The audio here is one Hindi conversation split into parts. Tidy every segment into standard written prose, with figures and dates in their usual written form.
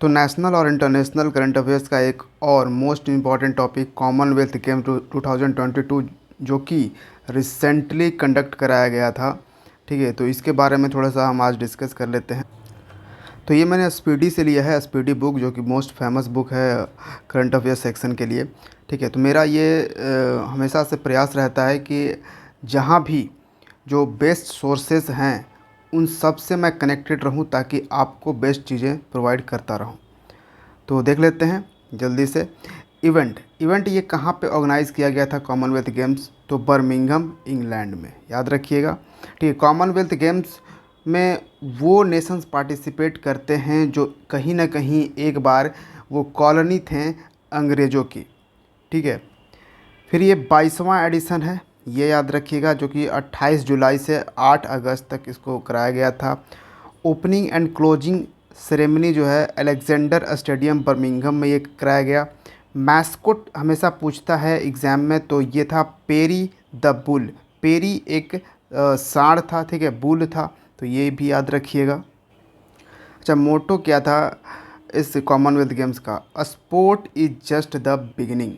तो नेशनल और इंटरनेशनल करंट अफेयर्स का एक और most important topic Commonwealth game 2022 जो कि रिसेंटली कंडक्ट कराया गया था। ठीक है, तो इसके बारे में थोड़ा सा हम आज डिस्कस कर लेते हैं। तो ये मैंने एसपीडी से लिया है, एसपीडी बुक जो कि मोस्ट फेमस बुक है करंट अफेयर्स सेक्शन के लिए। ठीक है, तो मेरा ये हमेशा से प्रयास रहता है कि जहाँ भी जो बेस्ट सोर्सेज हैं उन सब से मैं कनेक्टेड रहूँ ताकि आपको बेस्ट चीज़ें प्रोवाइड करता रहूँ। तो देख लेते हैं जल्दी से। इवेंट ये कहाँ पे ऑर्गेनाइज़ किया गया था कॉमनवेल्थ गेम्स? तो बर्मिंघम इंग्लैंड में, याद रखिएगा। ठीक है, कॉमनवेल्थ गेम्स में वो नेशंस पार्टिसिपेट करते हैं जो कहीं ना कहीं एक बार वो कॉलोनी थे अंग्रेज़ों की। ठीक है, फिर ये 22वां एडिशन है, ये याद रखिएगा, जो कि 28 जुलाई से 8 अगस्त तक इसको कराया गया था। ओपनिंग एंड क्लोजिंग सेरेमनी जो है अलेक्जेंडर स्टेडियम बर्मिंघम में ये कराया गया। मैस्कोट हमेशा पूछता है एग्ज़ाम में, तो ये था पेरी द बुल। पेरी एक सांड था, ठीक है, बुल था, तो ये भी याद रखिएगा। अच्छा, मोटो क्या था इस कॉमनवेल्थ गेम्स का? Sport is just the beginning.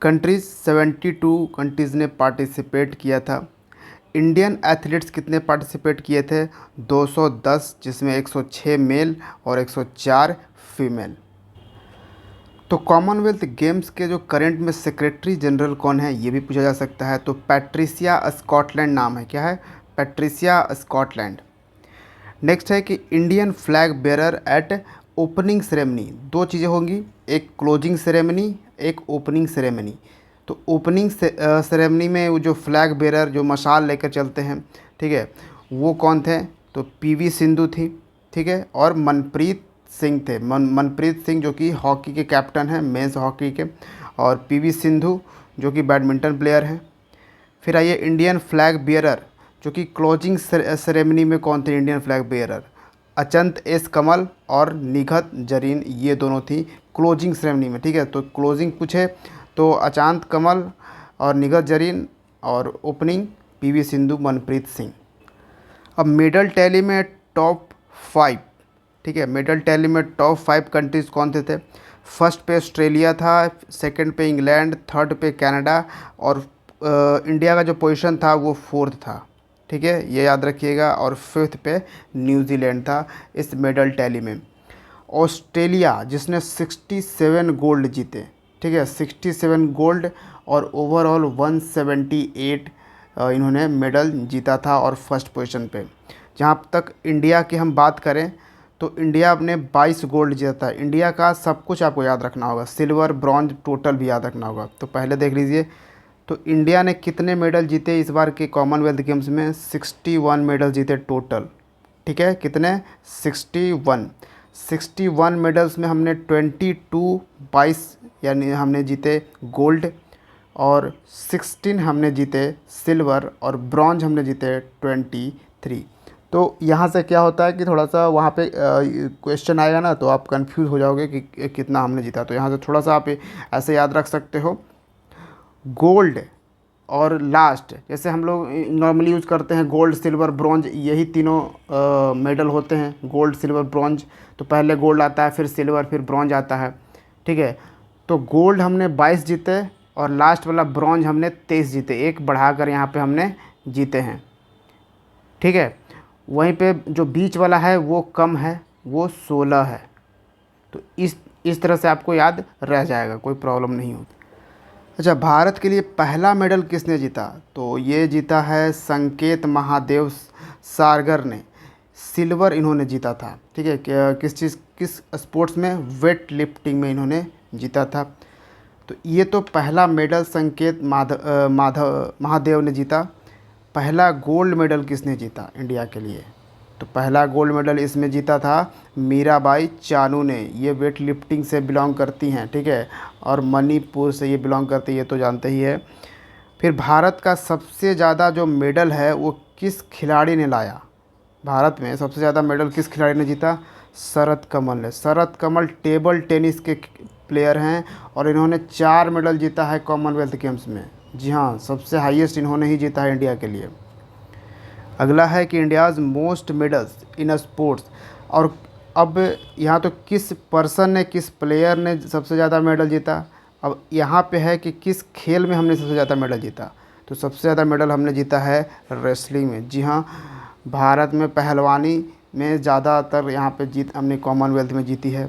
Countries 72 countries ने पार्टिसिपेट किया था। इंडियन एथलीट्स कितने पार्टिसिपेट किए थे? 210, जिसमें 106 मेल और 104 फीमेल। तो कॉमनवेल्थ गेम्स के जो करंट में सेक्रेटरी जनरल कौन है, ये भी पूछा जा सकता है। तो पैट्रिसिया स्कॉटलैंड नाम है, क्या है? Patricia Scotland. नेक्स्ट है कि Indian flag bearer eight opening ceremony. दो चीज़ें होंगी, एक क्लोजिंग सेरेमनी, एक ओपनिंग सेरेमनी। तो ओपनिंग सेरेमनी में वो जो फ्लैग बेरर जो मशाल लेकर चलते हैं, ठीक है, वो कौन थे? तो पीवी सिंधु थी, ठीक है, और मनप्रीत सिंह थे। मनप्रीत सिंह जो कि हॉकी के कैप्टन हैं, मेंस हॉकी के, और पीवी सिंधु जो कि बैडमिंटन प्लेयर हैं। फिर आइए इंडियन फ्लैग बियरर, जो कि क्लोजिंग सेरेमनी में कौन थे Indian flag bearer? Achanta S Kamal और निघत जरीन, ये दोनों थी क्लोजिंग सेरेमनी में। ठीक है, तो क्लोजिंग पूछे तो अचांत कमल और निघत जरीन, और ओपनिंग पीवी सिंधु मनप्रीत सिंह। अब मेडल टैली में टॉप 5, ठीक है, मेडल टैली में टॉप 5 कंट्रीज़ कौन थे? फर्स्ट पे ऑस्ट्रेलिया था, सेकंड पे इंग्लैंड, थर्ड पे कनाडा, और इंडिया का जो पोजीशन था वो फोर्थ था। ठीक है, ये याद रखिएगा। और फिफ्थ पे न्यूजीलैंड था इस मेडल टैली में। ऑस्ट्रेलिया जिसने 67 गोल्ड जीते, ठीक है, 67 गोल्ड, और ओवरऑल 178 इन्होंने मेडल जीता था, और फर्स्ट पोजीशन पे। जहाँ तक इंडिया की हम बात करें तो इंडिया ने 22 गोल्ड जीता था। इंडिया का सब कुछ आपको याद रखना होगा, सिल्वर ब्रॉन्ज टोटल भी याद रखना होगा। तो पहले देख लीजिए, तो इंडिया ने कितने मेडल जीते इस बार के कॉमनवेल्थ गेम्स में? 61 मेडल जीते टोटल। ठीक है, कितने? 61। 61 मेडल्स में हमने 22 यानी हमने जीते गोल्ड, और 16 हमने जीते सिल्वर, और ब्रॉन्ज हमने जीते 23। तो यहाँ से क्या होता है कि थोड़ा सा वहाँ पे क्वेश्चन आएगा ना, तो आप कंफ्यूज हो जाओगे कि कितना हमने जीता। तो यहाँ से थोड़ा सा आप ऐसे याद रख सकते हो, गोल्ड और लास्ट, जैसे हम लोग नॉर्मली यूज़ करते हैं गोल्ड सिल्वर ब्रॉन्ज, यही तीनों मेडल होते हैं, गोल्ड सिल्वर ब्रॉन्ज। तो पहले गोल्ड आता है, फिर सिल्वर, फिर ब्रॉन्ज आता है। ठीक है, तो गोल्ड हमने 22 जीते, और लास्ट वाला ब्रॉन्ज हमने 23 जीते, एक बढ़ाकर यहाँ पे हमने जीते हैं। ठीक है, वहीं पे जो बीच वाला है वो कम है, वो 16 है। तो इस तरह से आपको याद रह जाएगा, कोई प्रॉब्लम नहीं होती। अच्छा, भारत के लिए पहला मेडल किसने जीता? तो ये जीता है संकेत महादेव सारगर ने। सिल्वर इन्होंने जीता था। ठीक है, किस स्पोर्ट्स में? वेट लिफ्टिंग में इन्होंने जीता था। तो ये तो पहला मेडल संकेत महादेव ने जीता। पहला गोल्ड मेडल किसने जीता इंडिया के लिए? तो पहला गोल्ड मेडल इसमें जीता था मीराबाई चानू ने। ये वेट लिफ्टिंग से बिलोंग करती हैं, ठीक है, और मणिपुर से ये बिलोंग करती है, ये तो जानते ही है। फिर भारत का सबसे ज़्यादा जो मेडल है वो किस खिलाड़ी ने लाया? भारत में सबसे ज़्यादा मेडल किस खिलाड़ी ने जीता? शरत कमल ने। शरत कमल टेबल टेनिस के प्लेयर हैं, और इन्होंने 4 मेडल जीता है कॉमनवेल्थ गेम्स में। जी हाँ, सबसे हाईएस्ट इन्होंने ही जीता है इंडिया के लिए। अगला है कि India's most medals in sports, और अब यहाँ तो किस पर्सन ने, किस प्लेयर ने सबसे ज़्यादा मेडल जीता। अब यहाँ पे है कि किस खेल में हमने सबसे ज़्यादा मेडल जीता। तो सबसे ज़्यादा मेडल हमने जीता है रेसलिंग में। जी हाँ, भारत में पहलवानी में ज़्यादातर यहाँ पे जीत हमने कॉमनवेल्थ में जीती है।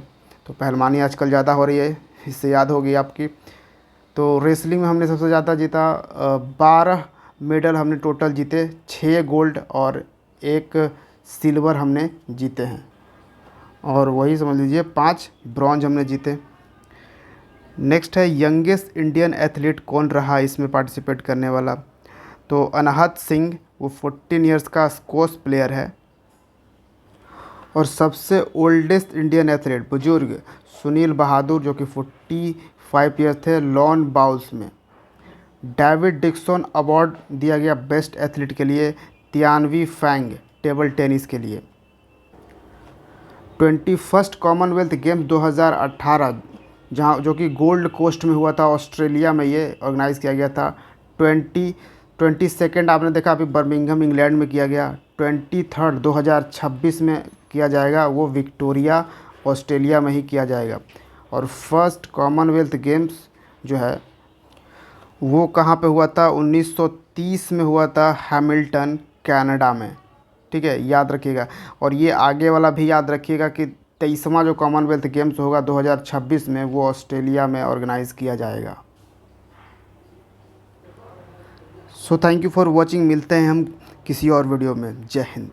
तो पहलवानी आजकल ज़्यादा हो रही है, इससे याद होगी आपकी। तो रेसलिंग में हमने सबसे ज़्यादा जीता, 12 मेडल हमने टोटल जीते, 6 गोल्ड और 1 सिल्वर हमने जीते हैं, और वही समझ लीजिए 5 ब्रॉन्ज हमने जीते। नेक्स्ट है यंगेस्ट इंडियन एथलीट कौन रहा इसमें पार्टिसिपेट करने वाला। तो अनाहत सिंह, वो 14 इयर्स का स्क्वॉश प्लेयर है। और सबसे ओल्डेस्ट इंडियन एथलीट बुजुर्ग सुनील बहादुर, जो कि 45 ईयर्स थे, लॉन बाउल्स में। डेविड डिक्सन अवार्ड दिया गया बेस्ट एथलीट के लिए, तियानवी फैंग टेबल टेनिस के लिए। 21st कॉमनवेल्थ गेम्स 2018 जहाँ जो कि गोल्ड कोस्ट में हुआ था, ऑस्ट्रेलिया में ये ऑर्गेनाइज़ किया गया था। 22nd आपने देखा अभी बर्मिंघम इंग्लैंड में किया गया। 23rd 2026 में किया जाएगा, वो विक्टोरिया ऑस्ट्रेलिया में ही किया जाएगा। और फर्स्ट कॉमनवेल्थ गेम्स जो है वो कहाँ पे हुआ था, 1930 में हुआ था, हैमिल्टन कनाडा में। ठीक है, याद रखिएगा। और ये आगे वाला भी याद रखिएगा कि 23वां जो कॉमनवेल्थ गेम्स होगा 2026 में, वो ऑस्ट्रेलिया में ऑर्गेनाइज़ किया जाएगा। So thank you for watching. मिलते हैं हम किसी और वीडियो में। जय हिंद।